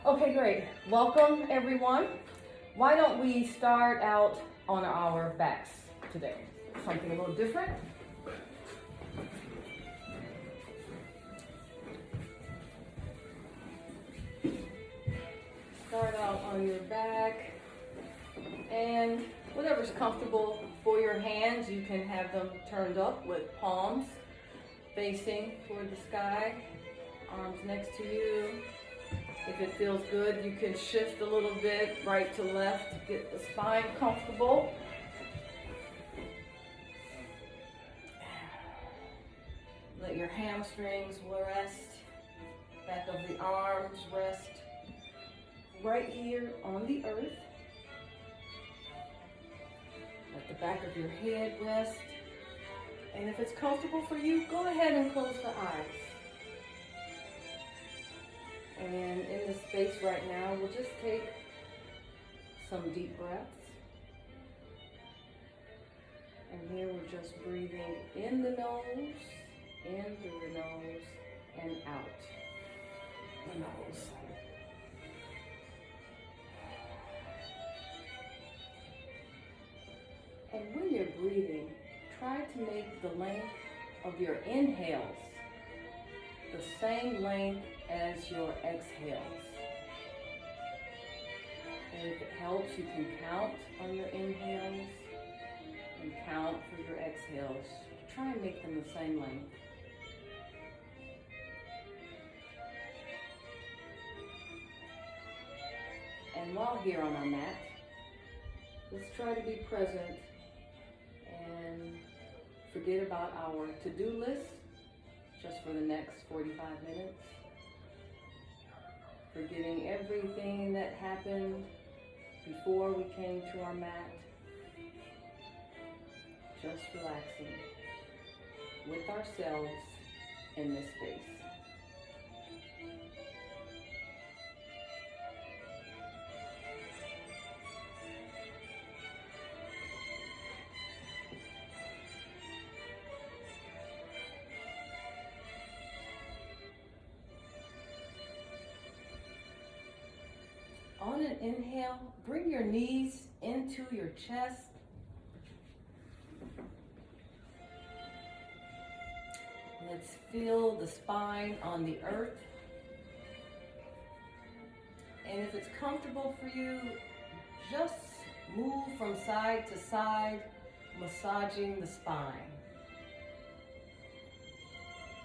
Okay, great. Welcome, everyone. Why don't we start out on our backs today? Something a little different. Start out on your back, and whatever's comfortable for your hands, you can have them turned up with palms facing toward the sky, arms next to you. If it feels good, you can shift a little bit right to left to get the spine comfortable. Let your hamstrings rest, back of the arms rest right here on the earth. Let the back of your head rest. And if it's comfortable for you, go ahead and close the eyes. And in this space right now, we'll just take some deep breaths. And here we're just breathing in the nose, in through the nose, and out the nose. And when you're breathing, try to make the length of your inhales the same length as your exhales. And if it helps, you can count on your inhales and count for your exhales. Try and make them the same length. And while here on our mat, let's try to be present and forget about our to-do list just for the next 45 minutes. Forgetting everything that happened before we came to our mat. Just relaxing with ourselves in this space. On an inhale, bring your knees into your chest. Let's feel the spine on the earth. And if it's comfortable for you, just move from side to side, massaging the spine.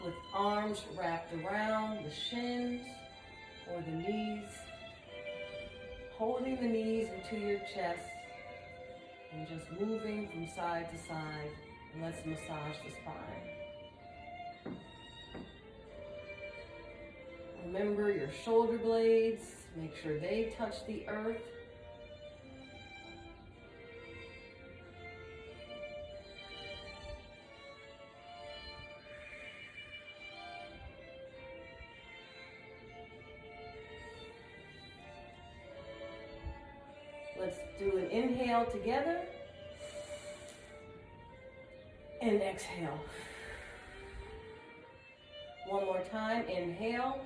With arms wrapped around the shins or the knees. Holding the knees into your chest and just moving from side to side. And let's massage the spine. Remember your shoulder blades. Make sure they touch the earth. Let's do an inhale together and exhale. One more time, inhale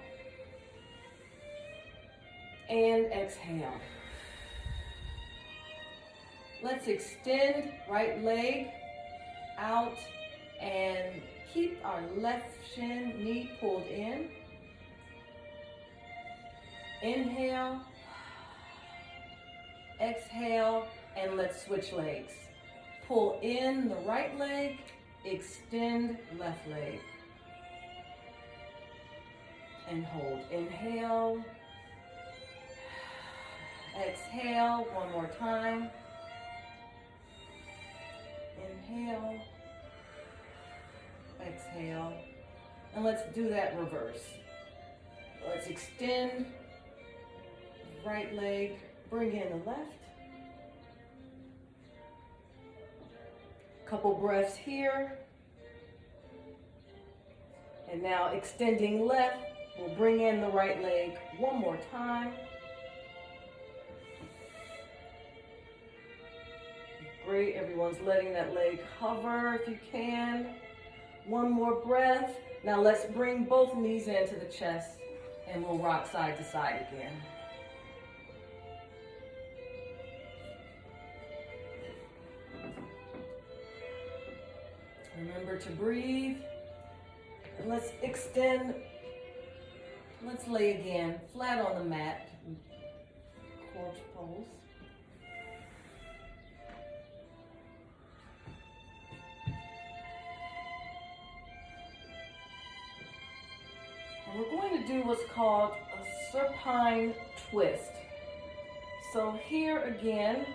and exhale. Let's extend right leg out and keep our left shin, knee pulled in. Inhale. Exhale, and let's switch legs. Pull in the right leg, extend left leg. And hold. Inhale. Exhale, one more time. Inhale. Exhale. And let's do that reverse. Let's extend right leg. Bring in the left. Couple breaths here. And now extending left, we'll bring in the right leg one more time. Great, everyone's letting that leg hover if you can. One more breath. Now let's bring both knees into the chest and we'll rock side to side again. Remember to breathe. And let's extend. Let's lay again, flat on the mat. Corpse pose. And we're going to do what's called a supine twist. So here again,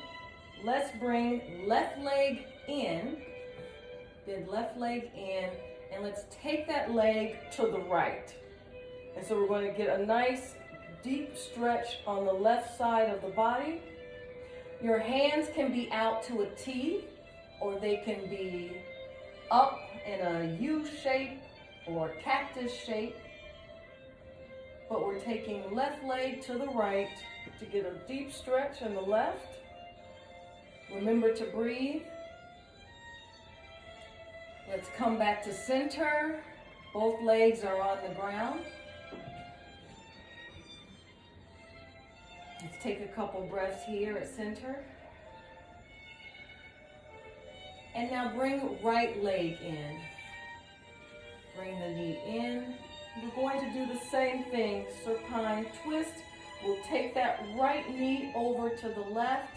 let's bring left leg in, bend left leg in, and let's take that leg to the right. And so we're going to get a nice deep stretch on the left side of the body. Your hands can be out to a T, or they can be up in a U shape or cactus shape. But we're taking left leg to the right to get a deep stretch in the left. Remember to breathe. Let's come back to center. Both legs are on the ground. Let's take a couple breaths here at center. And now bring right leg in. Bring the knee in. We're going to do the same thing, supine twist. We'll take that right knee over to the left,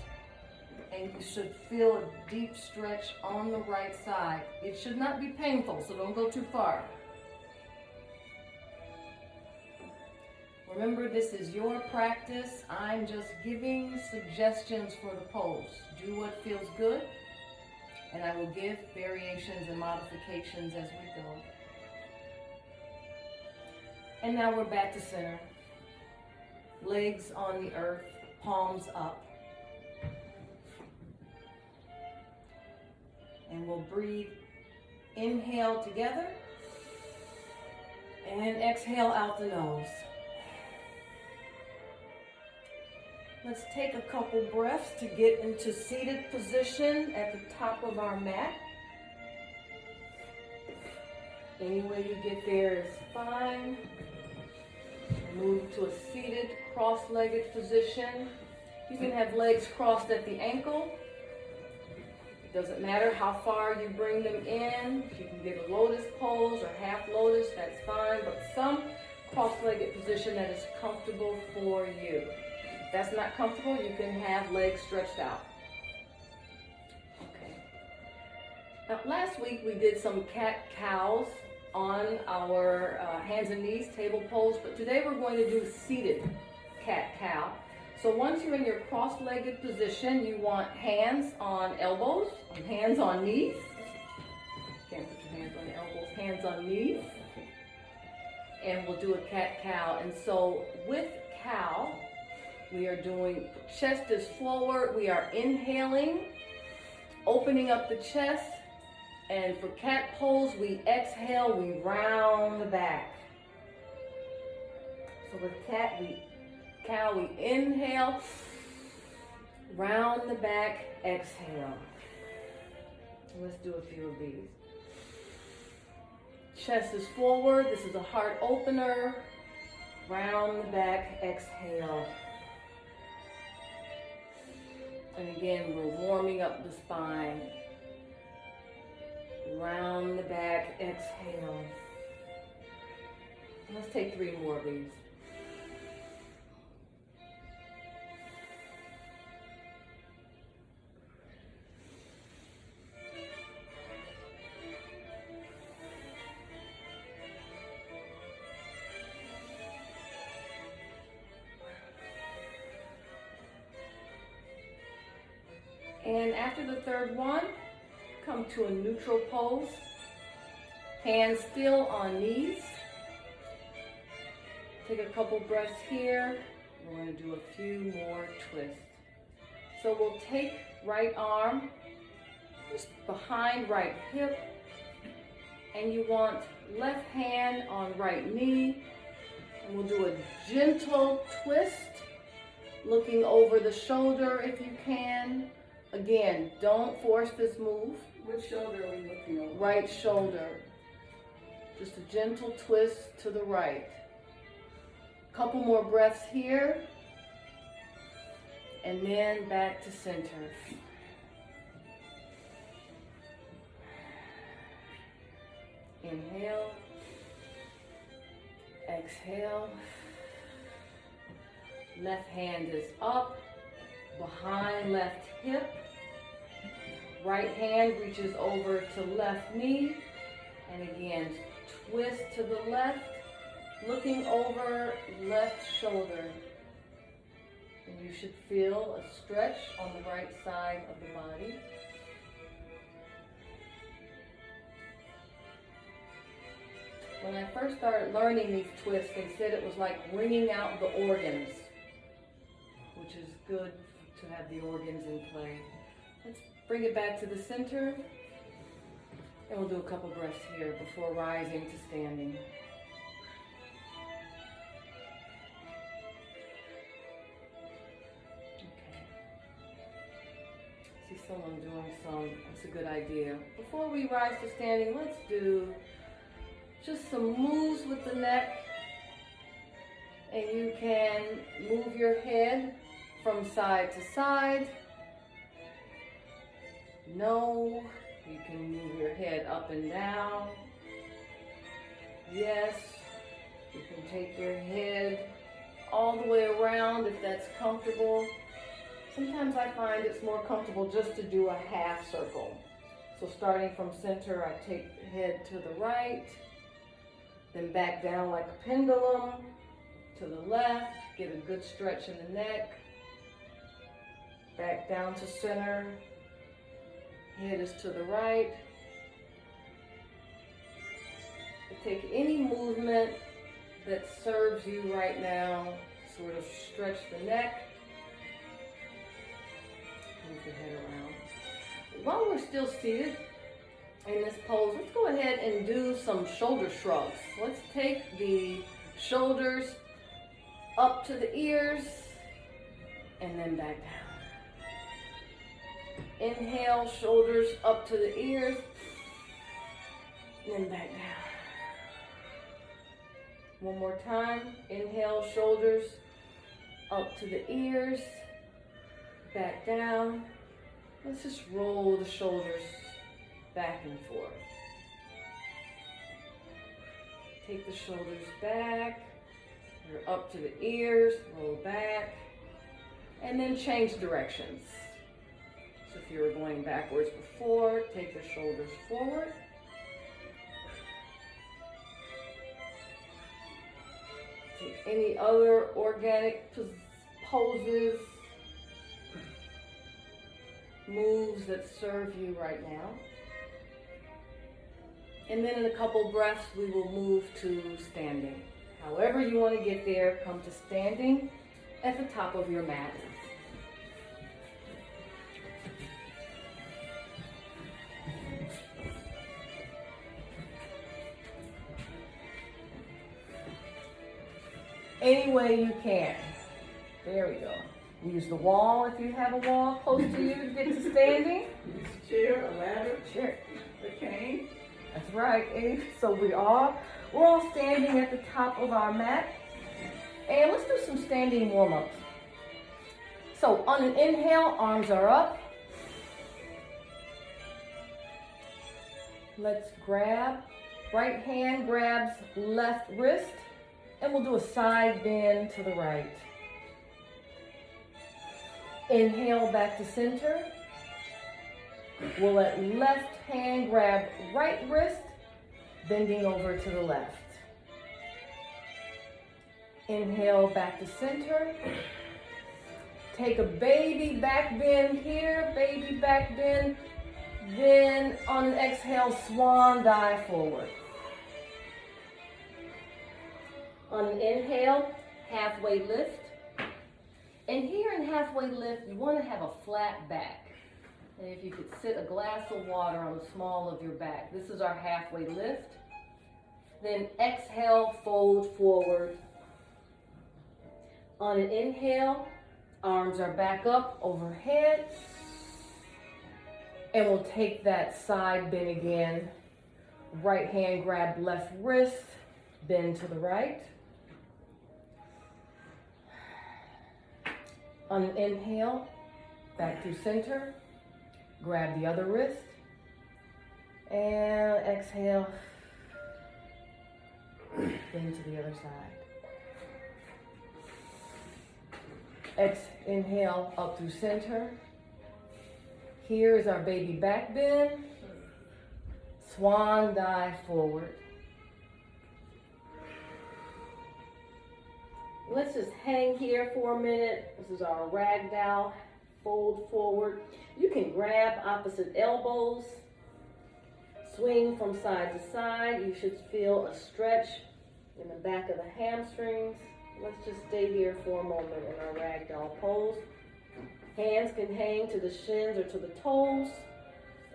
and you should feel a deep stretch on the right side. It should not be painful, so don't go too far. Remember, this is your practice. I'm just giving suggestions for the pose. Do what feels good, and I will give variations and modifications as we go. And now we're back to center. Legs on the earth, palms up. And we'll breathe. Inhale together. And exhale out the nose. Let's take a couple breaths to get into seated position at the top of our mat. Any way you get there is fine. Move to a seated, cross-legged position. You can have legs crossed at the ankle. It doesn't matter how far you bring them in. If you can get a lotus pose or half lotus, that's fine. But some cross-legged position that is comfortable for you. If that's not comfortable, you can have legs stretched out. Okay. Now, last week we did some cat-cows on our hands and knees table pose, but today we're going to do seated cat-cow. So once you're in your cross-legged position, you want hands on elbows, hands on knees. Can't put your hands on elbows, hands on knees. And we'll do a cat-cow. And so with cow, we are doing, chest is forward, we are inhaling, opening up the chest. And for cat pose, we exhale, we round the back. So with cow, we inhale, round the back, exhale. Let's do a few of these. Chest is forward, this is a heart opener. Round the back, exhale. And again, we're warming up the spine. Round the back, exhale. Let's take 3 more of these. And after the third one, come to a neutral pose. Hands still on knees. Take a couple breaths here. We're going to do a few more twists. So we'll take right arm just behind right hip, and you want left hand on right knee, and we'll do a gentle twist, looking over the shoulder if you can. Again, don't force this move. Which shoulder are we looking over? Right shoulder. Just a gentle twist to the right. Couple more breaths here. And then back to center. Inhale. Exhale. Left hand is up, behind left hip. Right hand reaches over to left knee. And again, twist to the left, looking over left shoulder. And you should feel a stretch on the right side of the body. When I first started learning these twists, they said it was like wringing out the organs, which is good to have the organs in play. Let's bring it back to the center, and we'll do a couple breaths here before rising to standing. Okay. See someone doing some, that's a good idea. Before we rise to standing, let's do just some moves with the neck, and you can move your head from side to side. No, you can move your head up and down. Yes, you can take your head all the way around if that's comfortable. Sometimes I find it's more comfortable just to do a half circle. So starting from center, I take the head to the right, then back down like a pendulum to the left, get a good stretch in the neck, back down to center, head is to the right. Take any movement that serves you right now, sort of stretch the neck, move the head around. While we're still seated in this pose, let's go ahead and do some shoulder shrugs. Let's take the shoulders up to the ears and then back down. Inhale, shoulders up to the ears, and then back down. One more time. Inhale, shoulders up to the ears, back down. Let's just roll the shoulders back and forth. Take the shoulders back. You're up to the ears, roll back, and then change directions. So if you were going backwards before, take the shoulders forward. Take any other organic poses, moves that serve you right now. And then in a couple breaths, we will move to standing. However you want to get there, come to standing at the top of your mat. Any way you can. There we go. Use the wall if you have a wall close to you to get to standing. Use a chair, a ladder, Chair. a cane. That's right. So we're all standing at the top of our mat. And let's do some standing warm-ups. So on an inhale, arms are up. Let's grab. Right hand grabs left wrist. And we'll do a side bend to the right. Inhale back to center. We'll let left hand grab right wrist, bending over to the left. Inhale back to center. Take a baby back bend here, baby back bend. Then on an exhale, swan dive forward. On an inhale, halfway lift. And here in halfway lift, you want to have a flat back. And if you could sit a glass of water on the small of your back. This is our halfway lift. Then exhale, fold forward. On an inhale, arms are back up overhead. And we'll take that side bend again. Right hand grab left wrist, bend to the right. On an inhale, back to center, grab the other wrist, and exhale, bend to the other side. Inhale up through center. Here is our baby back bend. Swan dive forward. Let's just hang here for a minute. This is our ragdoll. Fold forward. You can grab opposite elbows. Swing from side to side. You should feel a stretch in the back of the hamstrings. Let's just stay here for a moment in our ragdoll pose. Hands can hang to the shins or to the toes,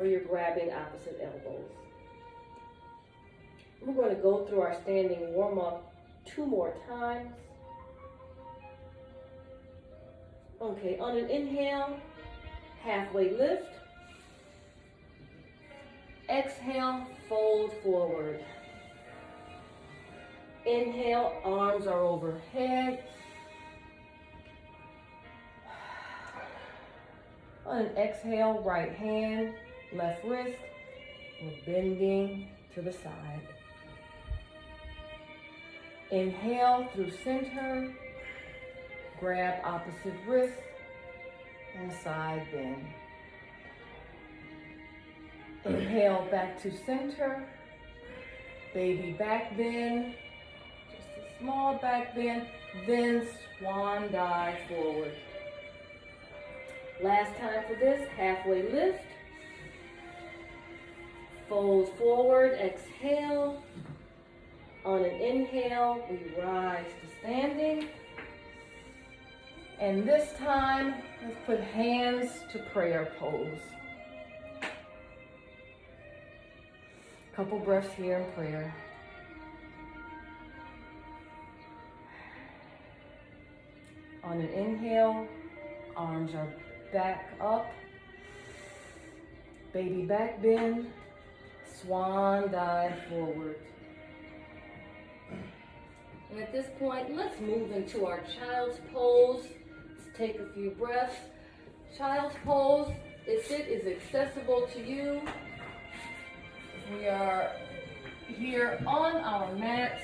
or you're grabbing opposite elbows. We're going to go through our standing warm-up 2 more times. Okay, on an inhale, halfway lift. Exhale, fold forward. Inhale, arms are overhead. On an exhale, right hand, left wrist. We're bending to the side. Inhale through center. Grab opposite wrist and side bend. Inhale back to center. Baby back bend. Just a small back bend. Then swan dive forward. Last time for this, halfway lift. Fold forward, exhale. On an inhale, we rise to standing. And this time, let's put hands to prayer pose. Couple breaths here in prayer. On an inhale, arms are back up. Baby back bend. Swan dive forward. And at this point, let's move into our child's pose. Let's take a few breaths. Child's pose, if it is accessible to you, we are here on our mats.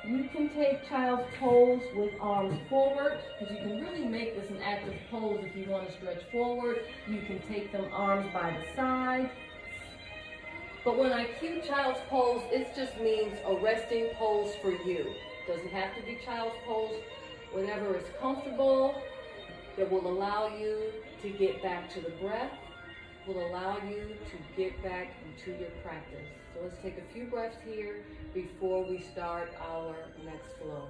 You can take child's pose with arms forward, because you can really make this an active pose if you want to stretch forward. You can take them arms by the side. But when I cue child's pose, it just means a resting pose for you. Doesn't have to be child's pose. Whenever it's comfortable, that will allow you to get back to the breath, will allow you to get back into your practice. So let's take a few breaths here before we start our next flow.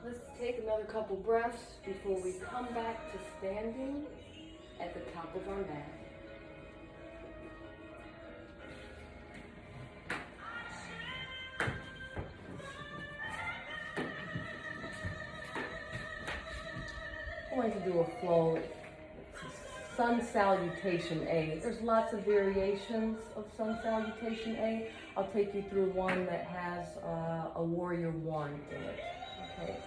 Let's take another couple breaths before we come back to standing at the top of our mat. I'm going to do a flow. It's Sun Salutation A. There's lots of variations of Sun Salutation A. I'll take you through one that has a Warrior One in it. Okay.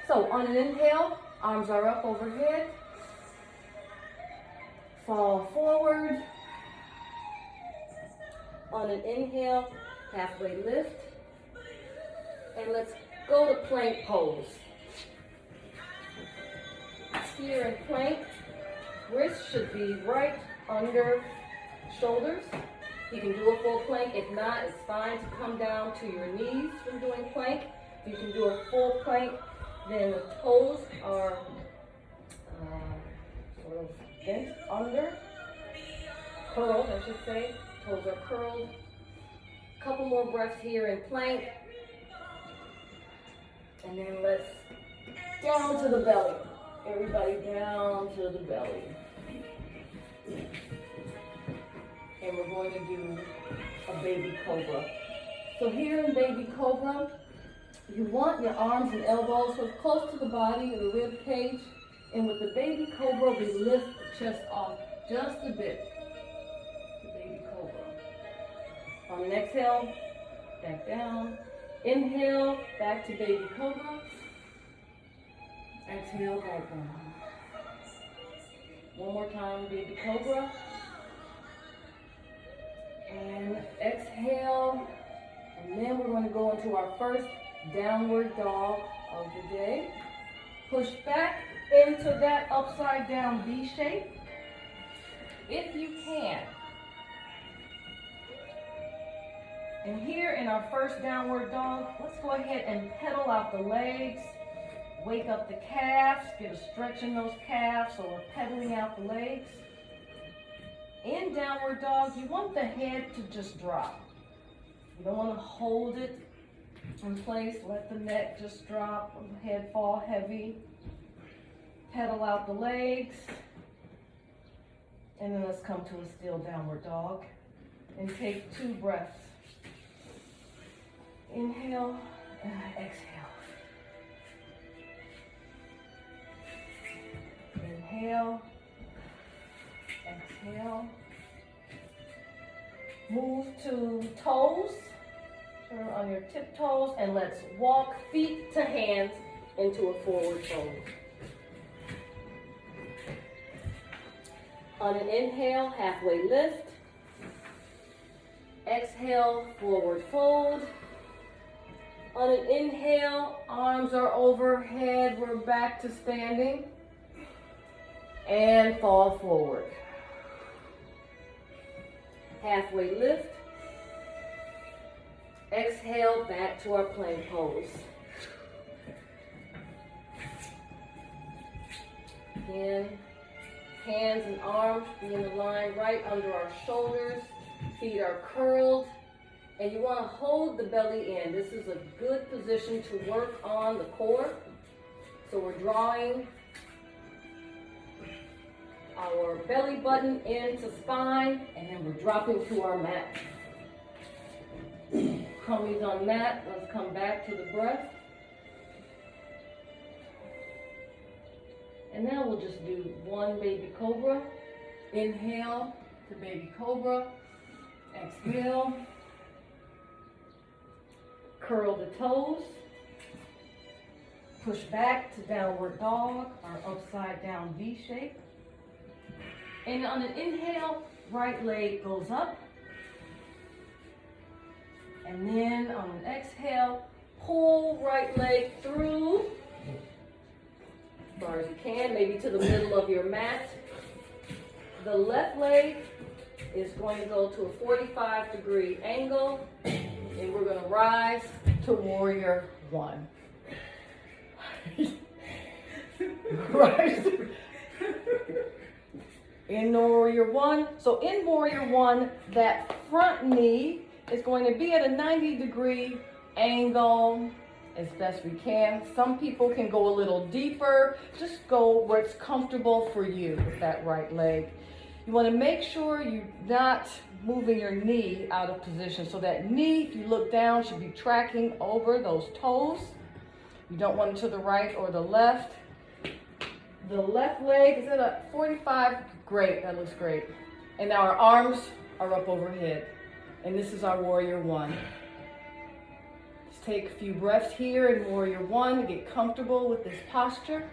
So on an inhale, arms are up overhead. Fall forward. On an inhale, halfway lift. And let's go to plank pose. Here in plank, wrists should be right under shoulders. You can do a full plank. If not, it's fine to come down to your knees when doing plank. You can do a full plank. Then the toes are sort of bent under, curled, I should say. Toes are curled. Couple more breaths here in plank. And then let's down to the belly. Everybody down to the belly. And we're going to do a baby cobra. So here in baby cobra, you want your arms and elbows so close to the body or the rib cage. And with the baby cobra, we lift the chest off just a bit. The On an exhale, back down. Inhale, back to baby cobra. Exhale, back down. One more time, baby cobra. And exhale. And then we're going to go into our first downward dog of the day. Push back into that upside down V shape. If you can. And here in our first downward dog, let's go ahead and pedal out the legs. Wake up the calves, get a stretch in those calves, so we're pedaling out the legs. In downward dog, you want the head to just drop. You don't want to hold it in place, let the neck just drop, the head fall heavy. Pedal out the legs. And then let's come to a still downward dog. And take 2 breaths. Inhale, exhale. Inhale, exhale. Move to toes. Turn on your tiptoes and let's walk feet to hands into a forward fold. On an inhale, halfway lift. Exhale, forward fold. On an inhale, arms are overhead, we're back to standing. And fall forward. Halfway lift. Exhale, back to our plank pose. Again, hands and arms be in the line right under our shoulders. Feet are curled. And you want to hold the belly in. This is a good position to work on the core. So we're drawing our belly button into spine, and then we're dropping to our mat. Crummies on mat. Let's come back to the breath. And now we'll just do 1 baby cobra. Inhale to baby cobra. Exhale. Curl the toes. Push back to downward dog, our upside down V shape. And on an inhale, right leg goes up. And then on an exhale, pull right leg through as far as you can, maybe to the middle of your mat. The left leg is going to go to a 45-degree angle, and we're going to rise to warrior 1. Right. In warrior 1. So in warrior 1, that front knee is going to be at a 90-degree angle as best we can. Some people can go a little deeper. Just go where it's comfortable for you with that right leg. You want to make sure you're not moving your knee out of position. So that knee, if you look down, should be tracking over those toes. You don't want it to the right or the left. The left leg is at a 45. Great, that looks great. And now our arms are up overhead. And this is our warrior 1. Just take a few breaths here in warrior 1 to get comfortable with this posture.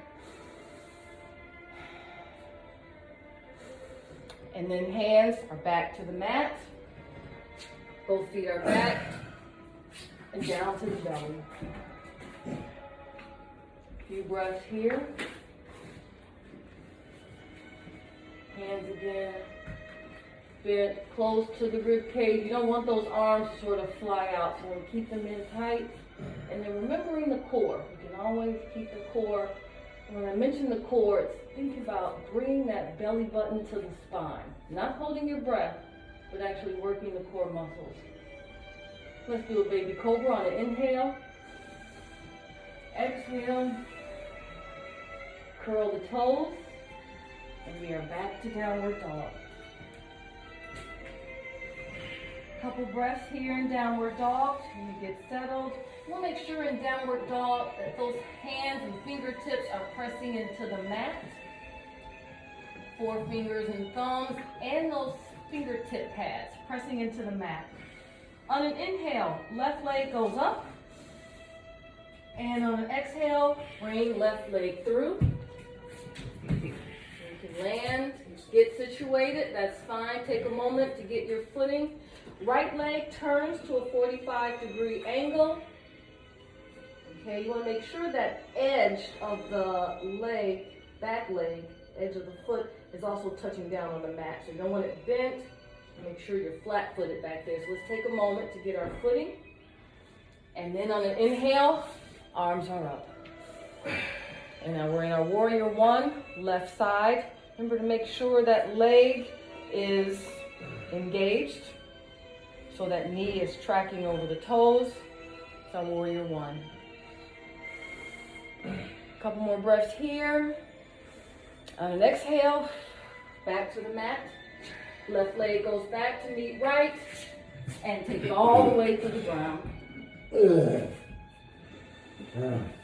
And then hands are back to the mat. Both feet are back and down to the belly. A few breaths here. Hands again. Bent close to the rib cage. You don't want those arms to sort of fly out, so we'll keep them in tight. And then remembering the core. You can always keep the core. When I mention the core, it's think about bringing that belly button to the spine. Not holding your breath, but actually working the core muscles. Let's do a baby cobra on an inhale. Exhale. Curl the toes. And we are back to downward dog. Couple breaths here in downward dog when you get settled. We'll make sure in downward dog that those hands and fingertips are pressing into the mat. Forefingers and thumbs and those fingertip pads pressing into the mat. On an inhale, left leg goes up. And on an exhale, bring left leg through. You can land, get situated, that's fine. Take a moment to get your footing. Right leg turns to a 45-degree angle. Okay, you want to make sure that edge of the leg, back leg, edge of the foot is also touching down on the mat. So you don't want it bent. Make sure you're flat-footed back there. So let's take a moment to get our footing. And then on an inhale, arms are up. And now we're in our warrior one, left side. Remember to make sure that leg is engaged so that knee is tracking over the toes. So warrior one. A couple more breaths here. On an exhale, back to the mat. Left leg goes back to meet right. And take it all the way to the ground.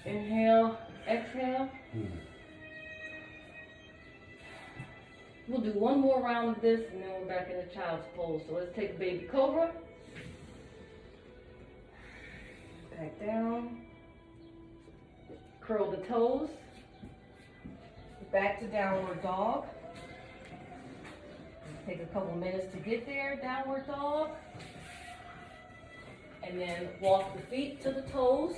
Inhale, exhale. We'll do one more round of this and then we're back in the child's pose. So let's take a baby cobra. Back down. Curl the toes. Back to downward dog. Take a couple minutes to get there, downward dog. And then walk the feet to the toes.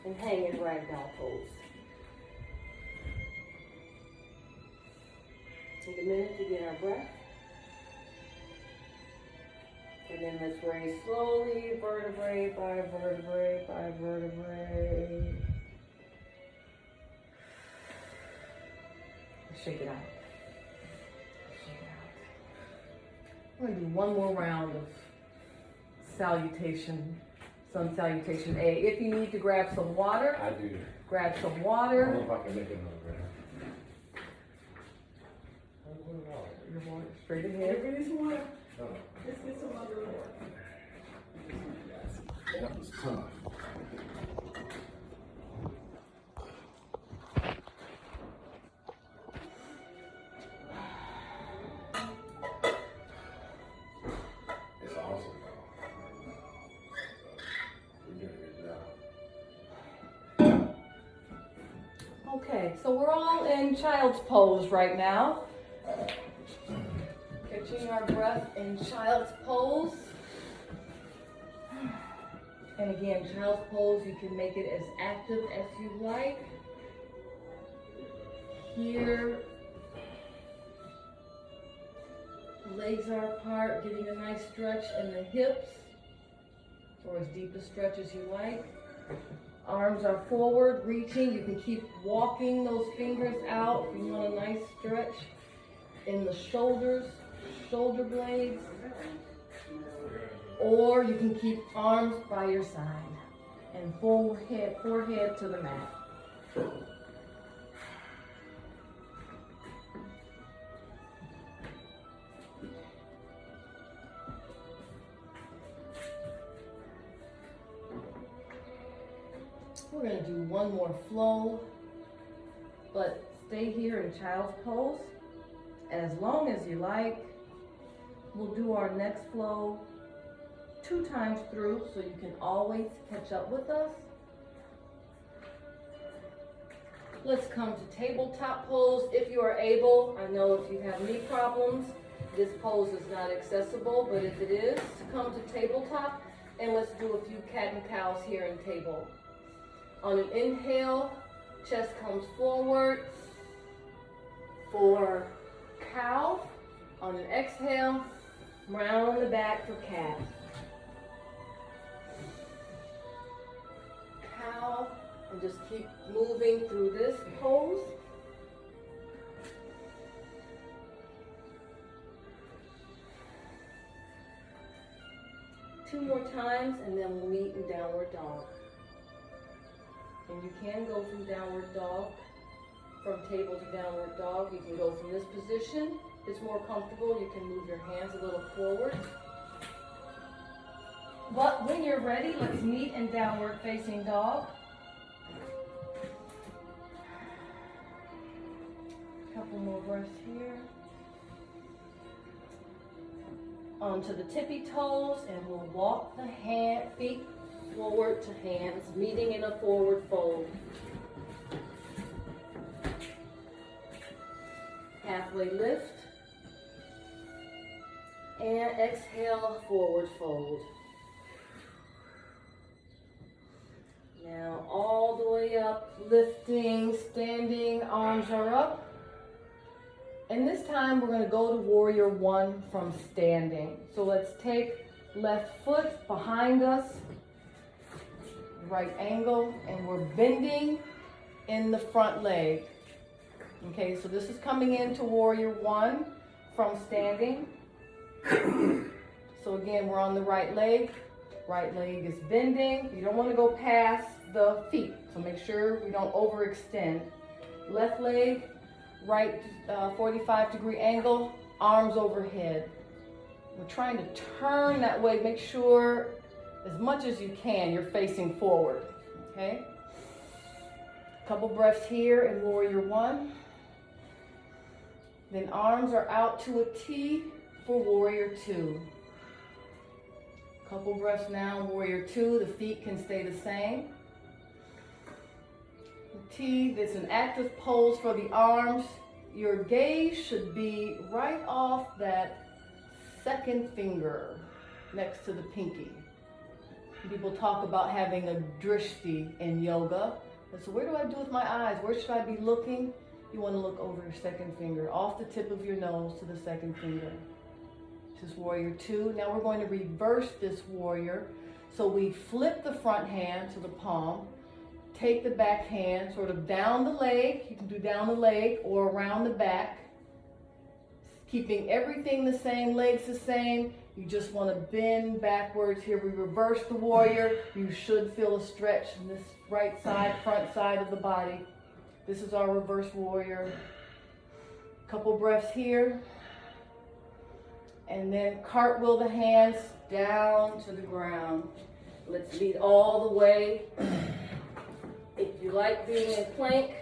And hang in ragdoll pose. Take a minute to get our breath. And then let's raise slowly, vertebrae by vertebrae by vertebrae. Shake it out. Shake it out. We're going to do one more round of salutation, sun salutation A. If you need to grab some water, I do. grab some I water. don't know if I can make it over Your water straight ahead. Everybody needs water. there. Let's get some other water. That was tough. It's awesome though. We're doing a good job. Okay, so we're all in child's pose right now. Catching our breath in child's pose. And again, child's pose, you can make it as active as you like. Here, legs are apart, getting a nice stretch in the hips, or as deep a stretch as you like. Arms are forward, reaching. You can keep walking those fingers out if you want a nice stretch in the shoulders, shoulder blades. Or you can keep arms by your side and forehead to the mat. We're going to do one more flow, but stay here in child's pose as long as you like. We'll do our next flow 2 times through, so you can always catch up with us. Let's come to tabletop pose if you are able. I know if you have knee problems, this pose is not accessible, but if it is, come to tabletop and let's do a few cat and cows here in table. On an inhale, chest comes forward for cow. On an exhale, round on the back for cat. Cow, and just keep moving through this pose. Two more times, and then we'll meet in downward dog. And you can go from downward dog, from table to downward dog. You can go from this position. If it's more comfortable, you can move your hands a little forward. But when you're ready, let's meet in downward facing dog. Couple more breaths here. onto the tippy toes, and we'll walk the feet forward to hands, meeting in a forward fold. Halfway lift. And exhale, forward fold. Now all the way up, lifting, standing, arms are up. And this time we're going to go to warrior one from standing. So let's take left foot behind us, right angle, and we're bending in the front leg. Okay, so this is coming into warrior one from standing. So again, we're on the right leg is bending. You don't want to go past the feet, so make sure we don't overextend. Left leg, right 45-degree angle, arms overhead. We're trying to turn that way. Make sure as much as you can you're facing forward, okay? Couple breaths here in warrior one. Then arms are out to a T for warrior two. Couple breaths now, warrior two. The feet can stay the same. T, there's an active pose for the arms. Your gaze should be right off that second finger next to the pinky. People talk about having a drishti in yoga. So where do I do with my eyes? Where should I be looking? You want to look over your second finger, off the tip of your nose to the second finger. This is warrior two. Now we're going to reverse this warrior. So we flip the front hand to the palm, take the back hand sort of down the leg. You can do down the leg or around the back. Keeping everything the same, legs the same. You just want to bend backwards here. We reverse the warrior. You should feel a stretch in this right side, front side of the body. This is our reverse warrior. Couple breaths here. And then cartwheel the hands down to the ground. Let's lead all the way. If you like being in plank,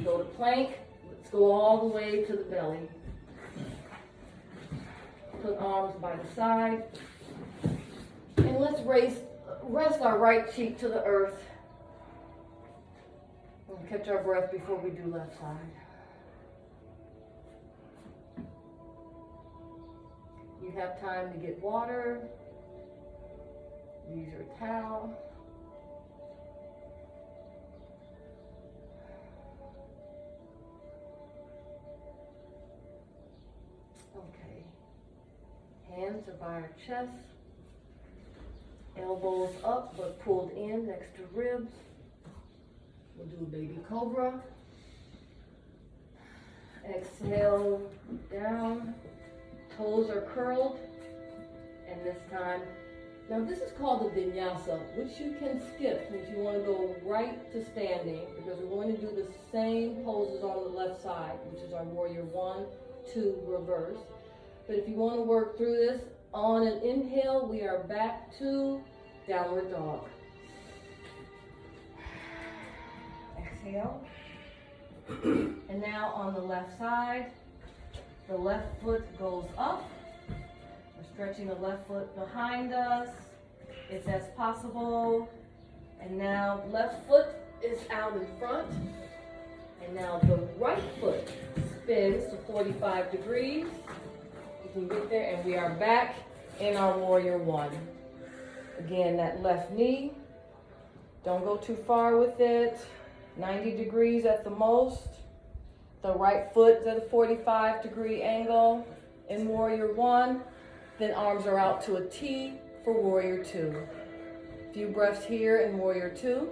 go to plank. Let's go all the way to the belly. Put arms by the side. And let's rest our right cheek to the earth. And catch our breath before we do left side. You have time to get water. Use your towel. Okay. Hands are by our chest. Elbows up but pulled in next to ribs. We'll do a baby cobra. Exhale down. Toes are curled. And this time, now this is called the vinyasa, which you can skip if you want to go right to standing, because we're going to do the same poses on the left side, which is our warrior 1, 2, reverse. But if you want to work through this, on an inhale, we are back to downward dog. Exhale. And now on the left side, the left foot goes up. We're stretching the left foot behind us, if that's possible. And now left foot is out in front. And now the right foot spins to 45 degrees. You can get there, and we are back in our warrior 1. Again, that left knee, don't go too far with it. 90 degrees at the most. The right foot is at a 45-degree angle in warrior 1. Then arms are out to a T for warrior 2. A few breaths here in warrior 2.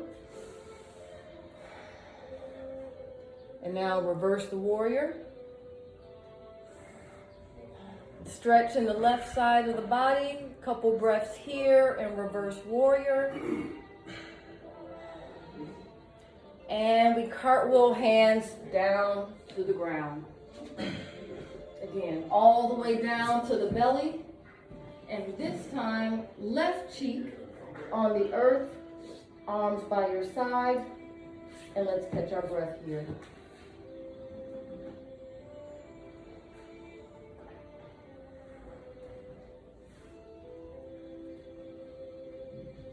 And now reverse the warrior. Stretch in the left side of the body. Couple breaths here and reverse warrior. And we cartwheel hands down to the ground. Again, all the way down to the belly. And this time, left cheek on the earth, arms by your side. And let's catch our breath here.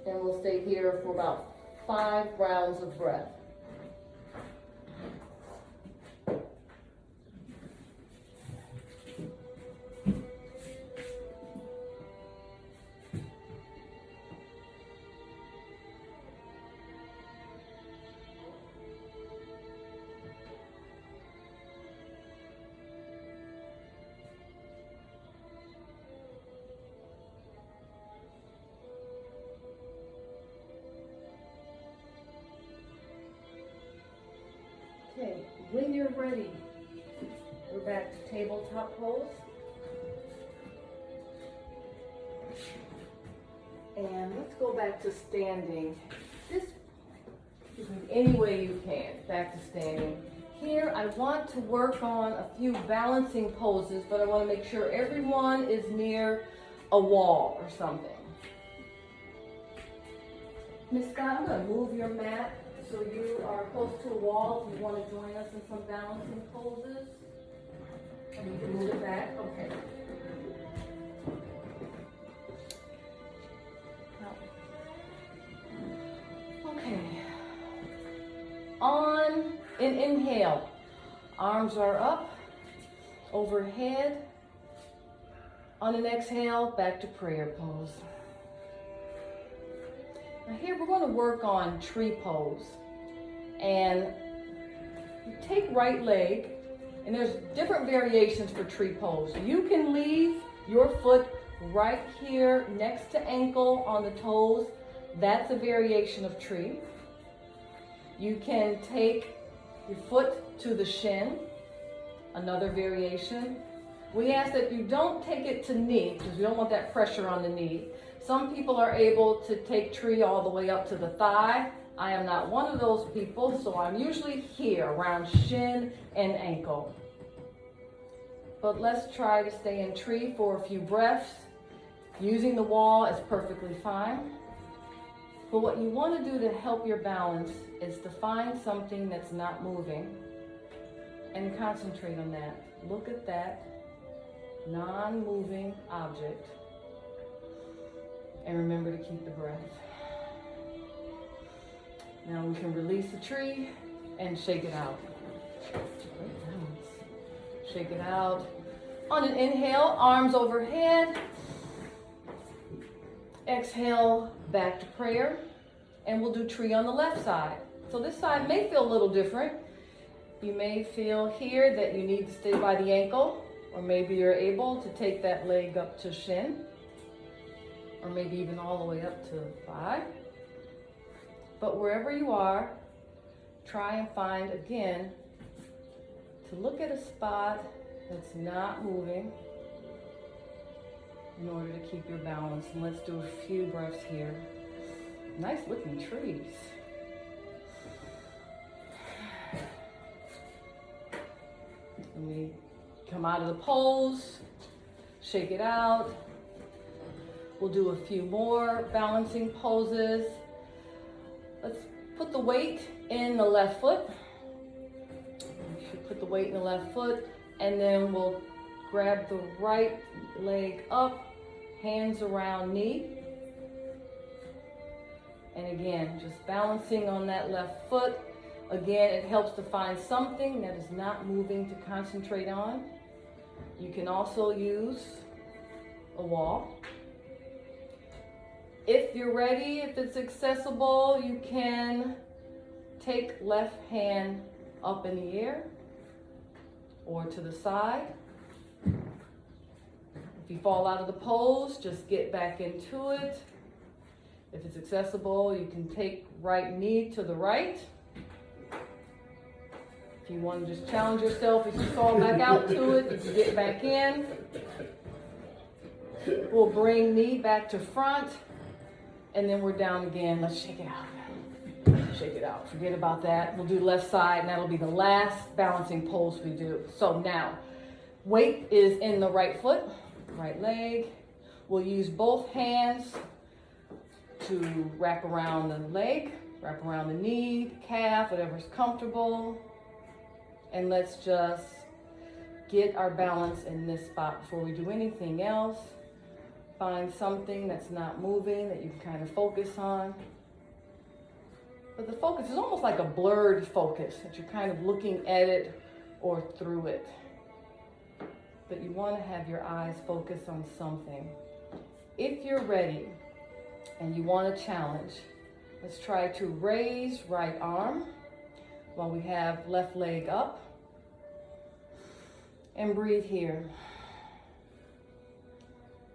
And we'll stay here for about 5 rounds of breath. Okay, when you're ready, we're back to tabletop pose. And let's go back to standing. Just any way you can, back to standing. Here, I want to work on a few balancing poses, but I want to make sure everyone is near a wall or something. Miss Scott, I'm going to move your mat so you are close to a wall if you want to join us in some balancing poses. And you can move it back. Okay. Okay. On an inhale, arms are up, overhead. On an exhale, back to prayer pose. Now here we're going to work on tree pose. And you take right leg, and there's different variations for tree pose. You can leave your foot right here next to ankle on the toes. That's a variation of tree. You can take your foot to the shin, another variation. We ask that you don't take it to knee because we don't want that pressure on the knee. Some people are able to take tree all the way up to the thigh. I am not one of those people, so I'm usually here around shin and ankle. But let's try to stay in tree for a few breaths. Using the wall is perfectly fine. But what you want to do to help your balance is to find something that's not moving and concentrate on that. Look at that non-moving object and remember to keep the breath. Now we can release the tree and shake it out. Great balance. Shake it out. On an inhale, arms overhead. Exhale, back to prayer. And we'll do tree on the left side. So this side may feel a little different. You may feel here that you need to stay by the ankle, or maybe you're able to take that leg up to shin, or maybe even all the way up to thigh. But wherever you are, try and find, again, to look at a spot that's not moving in order to keep your balance. And let's do a few breaths here. Nice looking trees. And we come out of the pose, shake it out. We'll do a few more balancing poses. Let's put the weight in the left foot. You should put the weight in the left foot, and then we'll grab the right leg up, hands around knee. And again, just balancing on that left foot. Again, it helps to find something that is not moving to concentrate on. You can also use a wall. If you're ready, if it's accessible, you can take left hand up in the air or to the side. If you fall out of the pose, just get back into it. If it's accessible, you can take right knee to the right. If you want to just challenge yourself, if you fall back out to it, you can get back in. We'll bring knee back to front, and then we're down again. Let's shake it out. Shake it out. Forget about that. We'll do left side, and that'll be the last balancing pose we do. So now, weight is in the right foot, right leg. We'll use both hands to wrap around the leg, wrap around the knee, calf, whatever's comfortable. And let's just get our balance in this spot before we do anything else. Find something that's not moving that you can kind of focus on. But the focus is almost like a blurred focus, that you're kind of looking at it or through it. But you want to have your eyes focus on something. If you're ready and you want a challenge, let's try to raise right arm while we have left leg up. And breathe here.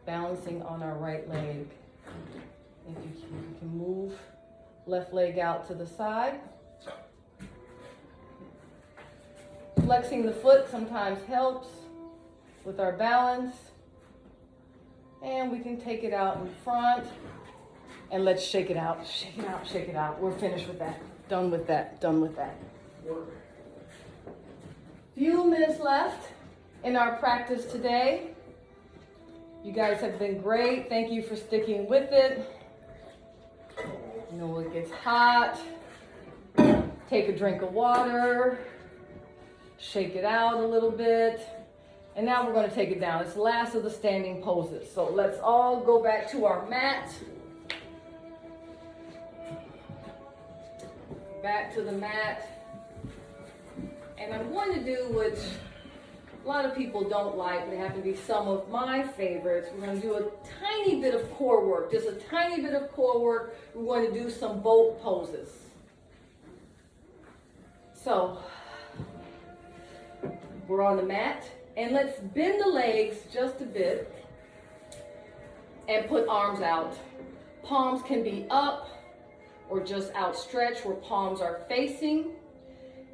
Balancing on our right leg. If you can move left leg out to the side. Flexing the foot sometimes helps with our balance. And we can take it out in front. And let's shake it out, shake it out, shake it out. We're finished with that. Done with that, done with that. Few minutes left in our practice today. You guys have been great. Thank you for sticking with it. You know, it gets hot. Take a drink of water. Shake it out a little bit. And now we're going to take it down. It's the last of the standing poses. So let's all go back to our mat. Back to the mat. And I'm going to do what a lot of people don't like. They happen to be some of my favorites. We're going to do a tiny bit of core work. Just a tiny bit of core work. We're going to do some boat poses. So, we're on the mat. And let's bend the legs just a bit. And put arms out. Palms can be up or just outstretched where palms are facing.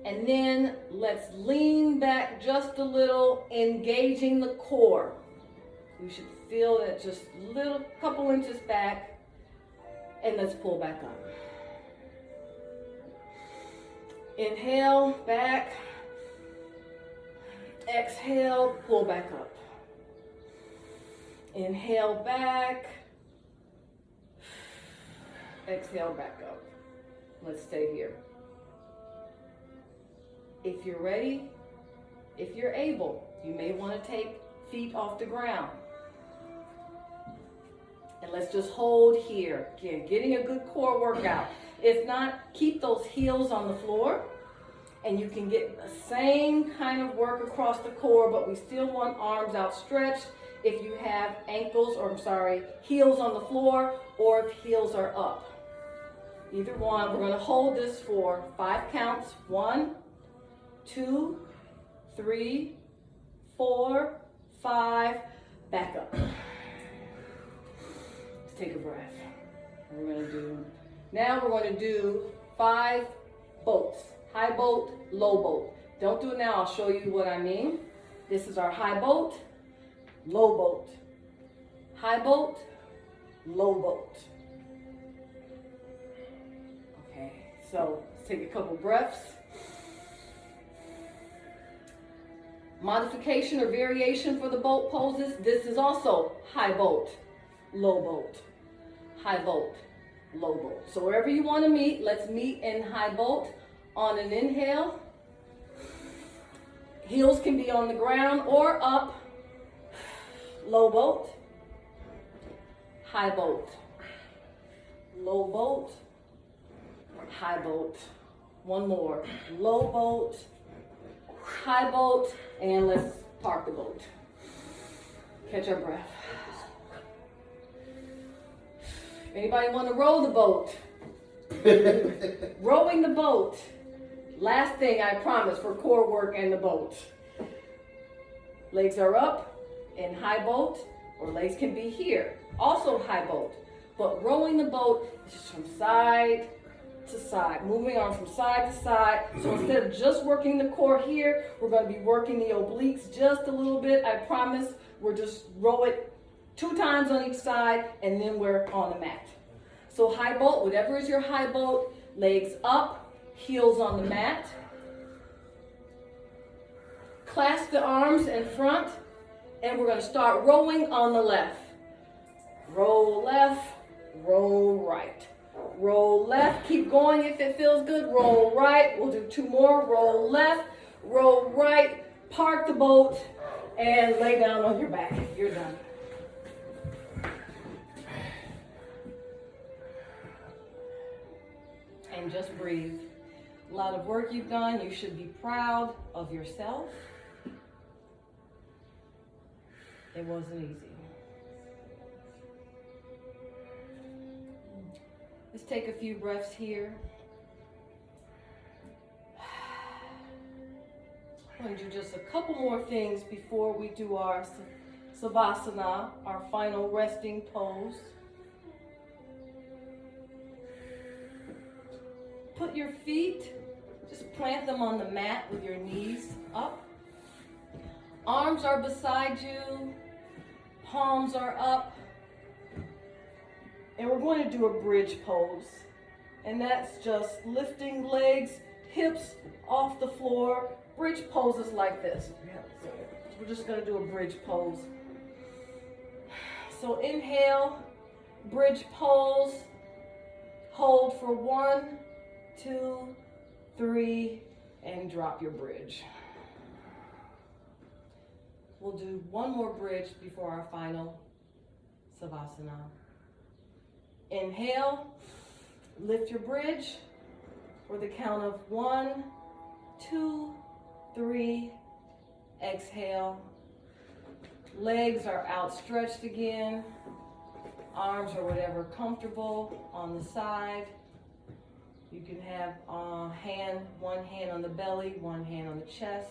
And then let's lean back just a little, engaging the core. You should feel that just a little couple inches back. And let's pull back up. Inhale, back. Exhale, pull back up. Inhale, back. Exhale, back up. Let's stay here. If you're ready, if you're able, you may want to take feet off the ground. And let's just hold here. Again, getting a good core workout. If not, keep those heels on the floor. And you can get the same kind of work across the core, but we still want arms outstretched. If you have heels on the floor, or if heels are up. Either one. We're going to hold this for 5 counts. 1, 2, 3, 4, 5. Back up. Let's take a breath. We're going to do 5 boats. High boat, low boat. Don't do it now. I'll show you what I mean. This is our high boat, low boat. High boat, low boat. Okay, so let's take a couple breaths. Modification or variation for the boat poses. This is also high boat, low boat. High boat, low boat. So wherever you want to meet, let's meet in high boat. On an inhale, heels can be on the ground or up. Low boat, high boat, low boat, high boat. One more. Low boat, high boat, and let's park the boat. Catch our breath. Anybody want to row the boat? Rowing the boat. Last thing I promise for core work and the boat. Legs are up in high boat, or legs can be here. Also high boat. But rowing the boat is just from side to side, moving on from side to side. So instead of just working the core here, we're going to be working the obliques just a little bit. I promise we'll just row it 2 times on each side, and then we're on the mat. So high boat, whatever is your high boat, legs up, heels on the mat. Clasp the arms in front, and we're going to start rowing on the left. Roll left, roll right. Roll left, keep going if it feels good. Roll right, we'll do 2 more. Roll left, roll right, park the boat, and lay down on your back. You're done. and just breathe. A lot of work you've done. You should be proud of yourself. It wasn't easy. Let's take a few breaths here. I'm going to do just a couple more things before we do our Savasana, our final resting pose. Put your feet, just plant them on the mat with your knees up. Arms are beside you, palms are up. And we're going to do a bridge pose. And that's just lifting legs, hips off the floor. Bridge poses like this. We're just going to do a bridge pose. So inhale, bridge pose. Hold for 1, 2, 3, and drop your bridge. We'll do one more bridge before our final Savasana. Inhale, lift your bridge for the count of 1, 2, 3. Exhale. Legs are outstretched again. Arms or whatever comfortable on the side. You can have one hand on the belly, one hand on the chest.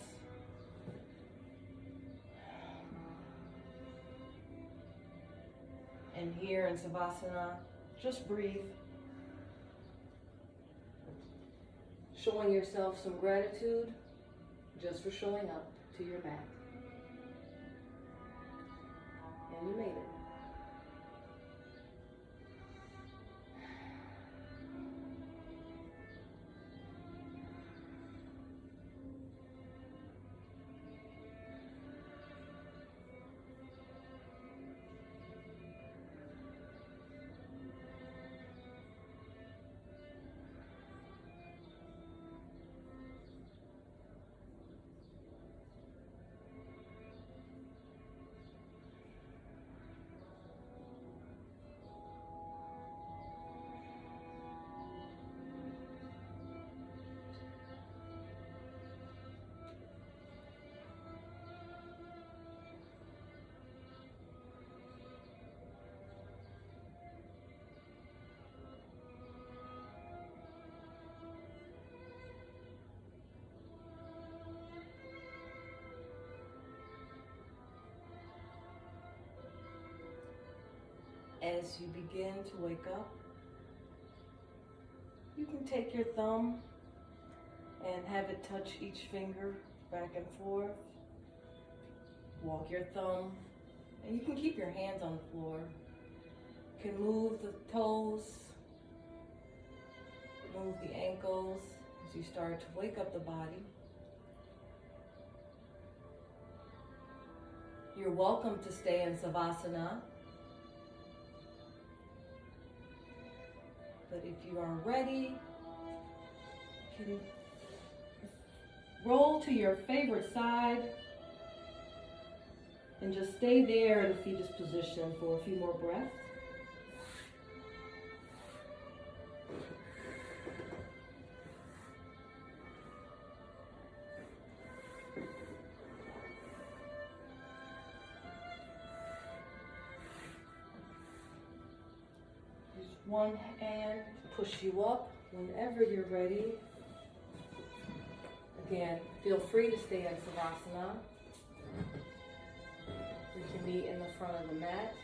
And here in Savasana, just breathe. Showing yourself some gratitude just for showing up to your mat. And you made it. As you begin to wake up, you can take your thumb and have it touch each finger back and forth. Walk your thumb, and you can keep your hands on the floor. You can move the toes, move the ankles as you start to wake up the body. You're welcome to stay in Savasana. But if you are ready, you can roll to your favorite side and just stay there in the fetus position for a few more breaths. One hand to push you up whenever you're ready. Again, feel free to stay in Savasana. We can meet in the front of the mat.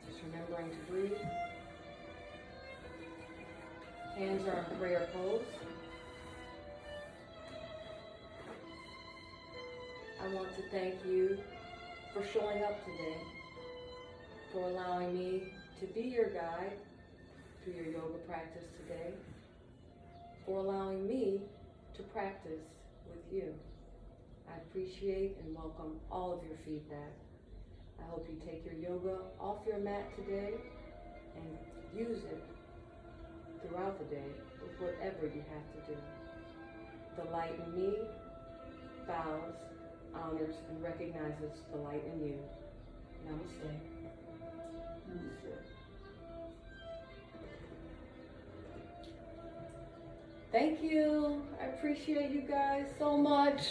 Just remembering to breathe. Hands are in prayer pose. I want to thank you for showing up today, for allowing me to be your guide through your yoga practice today, for allowing me to practice with you. I appreciate and welcome all of your feedback. I hope you take your yoga off your mat today and use it throughout the day with whatever you have to do. The light in me bows, honors, and recognizes the light in you. Namaste. Thank you. I appreciate you guys so much.